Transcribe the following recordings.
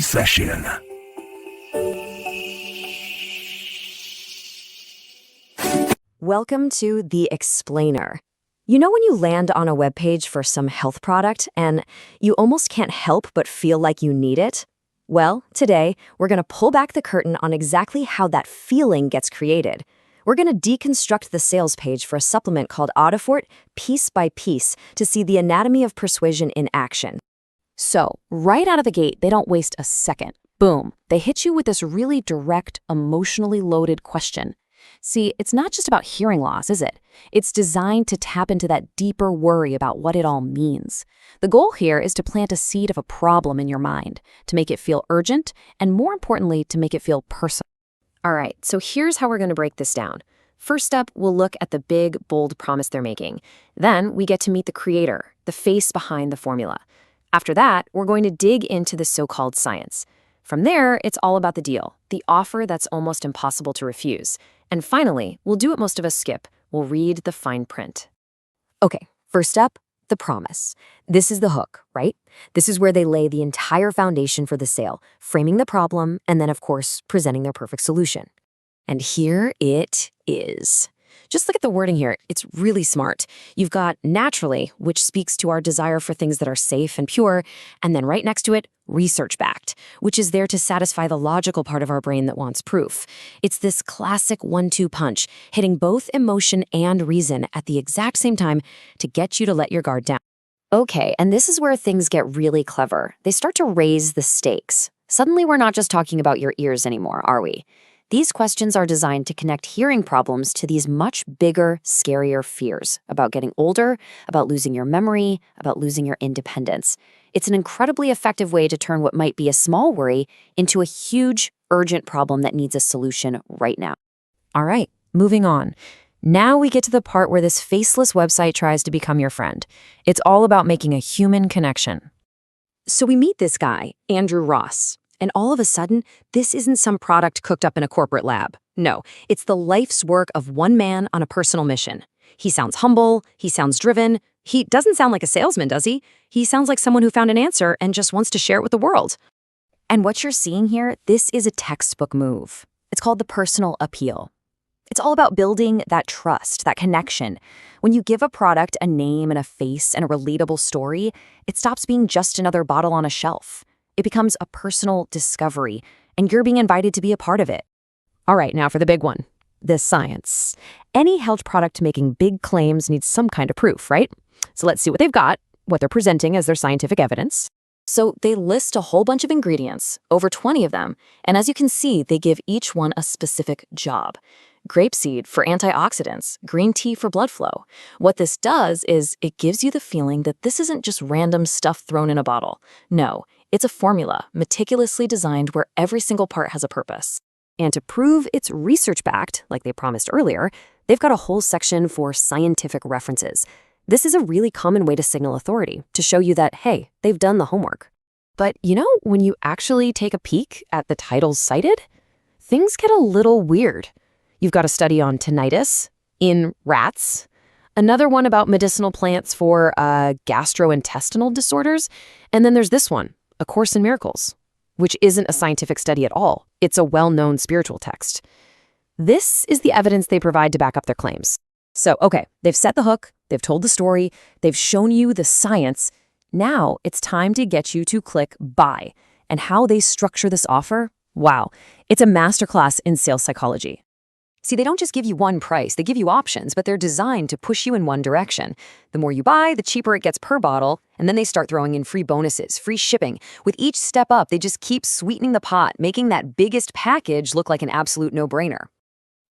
session. Welcome to The Explainer. You know when you land on a webpage for some health product and you almost can't help but feel like you need it? Well, today we're going to pull back the curtain on exactly how that feeling gets created. We're going to deconstruct the sales page for a supplement called AUDIFORT piece by piece to see the anatomy of persuasion in action. So, right out of the gate, they don't waste a second. Boom. They hit you with this really direct, emotionally loaded question. See, it's not just about hearing loss, is it? It's designed to tap into that deeper worry about what it all means. The goal here is to plant a seed of a problem in your mind, to make it feel urgent, and more importantly, to make it feel personal. All right, so here's how we're going to break this down. First up, we'll look at the big, bold promise they're making. Then we get to meet the creator, the face behind the formula. After that, we're going to dig into the so-called science. From there, it's all about the deal, the offer that's almost impossible to refuse. And finally, we'll do what most of us skip. We'll read the fine print. Okay, first up, the promise. This is the hook, right? This is where they lay the entire foundation for the sale, framing the problem, and then, of course, presenting their perfect solution. And here it is. Just look at the wording here. It's really smart. You've got naturally, which speaks to our desire for things that are safe and pure, and then right next to it, research-backed, which is there to satisfy the logical part of our brain that wants proof. It's this classic 1-2 punch, hitting both emotion and reason at the exact same time to get you to let your guard down. Okay, and this is where things get really clever. They start to raise the stakes. Suddenly, we're not just talking about your ears anymore, are we? These questions are designed to connect hearing problems to these much bigger, scarier fears about getting older, about losing your memory, about losing your independence. It's an incredibly effective way to turn what might be a small worry into a huge, urgent problem that needs a solution right now. All right, moving on. Now we get to the part where this faceless website tries to become your friend. It's all about making a human connection. So we meet this guy, Andrew Ross. And all of a sudden, this isn't some product cooked up in a corporate lab. No, it's the life's work of one man on a personal mission. He sounds humble, he sounds driven. He doesn't sound like a salesman, does he? He sounds like someone who found an answer and just wants to share it with the world. And what you're seeing here, this is a textbook move. It's called the personal appeal. It's all about building that trust, that connection. When you give a product a name and a face and a relatable story, it stops being just another bottle on a shelf. It becomes a personal discovery, and you're being invited to be a part of it. All right, now for the big one, the science. Any health product making big claims needs some kind of proof, right? So let's see what they've got, what they're presenting as their scientific evidence. So they list a whole bunch of ingredients, over 20 of them, and as you can see, they give each one a specific job. Grapeseed for antioxidants, green tea for blood flow. What this does is it gives you the feeling that this isn't just random stuff thrown in a bottle. No, it's a formula meticulously designed where every single part has a purpose. And to prove it's research-backed, like they promised earlier, they've got a whole section for scientific references. This is a really common way to signal authority, to show you that, hey, they've done the homework. But you know, when you actually take a peek at the titles cited, things get a little weird. You've got a study on tinnitus in rats, another one about medicinal plants for gastrointestinal disorders, and then there's this one, A Course in Miracles, which isn't a scientific study at all. It's a well-known spiritual text. This is the evidence they provide to back up their claims. So, okay, they've set the hook, they've told the story, they've shown you the science. Now it's time to get you to click buy. And how they structure this offer? Wow, it's a masterclass in sales psychology. See, they don't just give you one price, they give you options, but they're designed to push you in one direction. The more you buy, the cheaper it gets per bottle, and then they start throwing in free bonuses, free shipping. With each step up, they just keep sweetening the pot, making that biggest package look like an absolute no-brainer.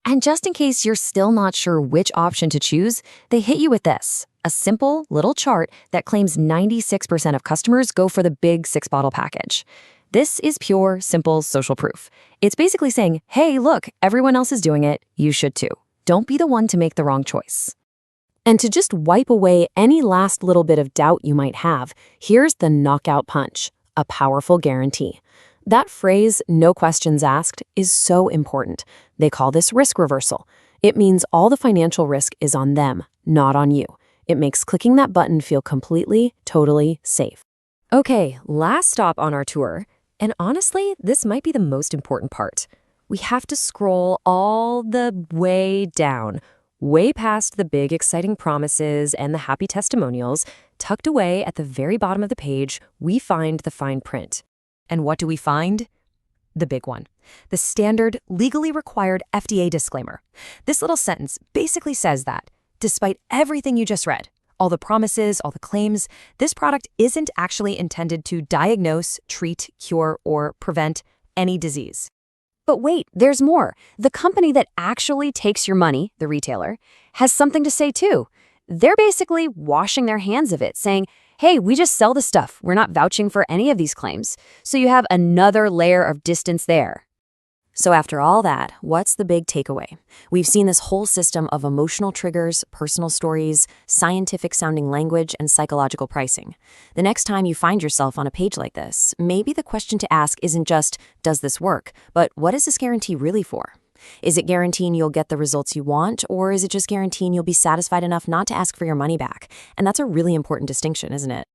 And just in case you're still not sure which option to choose, they hit you with this, a simple little chart that claims 96% of customers go for the big 6-bottle package. This is pure, simple social proof. It's basically saying, hey, look, everyone else is doing it, you should too. Don't be the one to make the wrong choice. And to just wipe away any last little bit of doubt you might have, here's the knockout punch, a powerful guarantee. That phrase, no questions asked, is so important. They call this risk reversal. It means all the financial risk is on them, not on you. It makes clicking that button feel completely, totally safe. Okay, last stop on our tour. And honestly, this might be the most important part. We have to scroll all the way down, way past the big exciting promises and the happy testimonials. Tucked away at the very bottom of the page, we find the fine print. And what do we find? The big one. The standard, legally required FDA disclaimer. This little sentence basically says that, despite everything you just read, all the promises, all the claims, this product isn't actually intended to diagnose, treat, cure, or prevent any disease. But wait, there's more. The company that actually takes your money, the retailer, has something to say too. They're basically washing their hands of it, saying, hey, we just sell the stuff. We're not vouching for any of these claims. So you have another layer of distance there. So after all that, what's the big takeaway? We've seen this whole system of emotional triggers, personal stories, scientific-sounding language, and psychological pricing. The next time you find yourself on a page like this, maybe the question to ask isn't just, does this work, but what is this guarantee really for? Is it guaranteeing you'll get the results you want, or is it just guaranteeing you'll be satisfied enough not to ask for your money back? And that's a really important distinction, isn't it?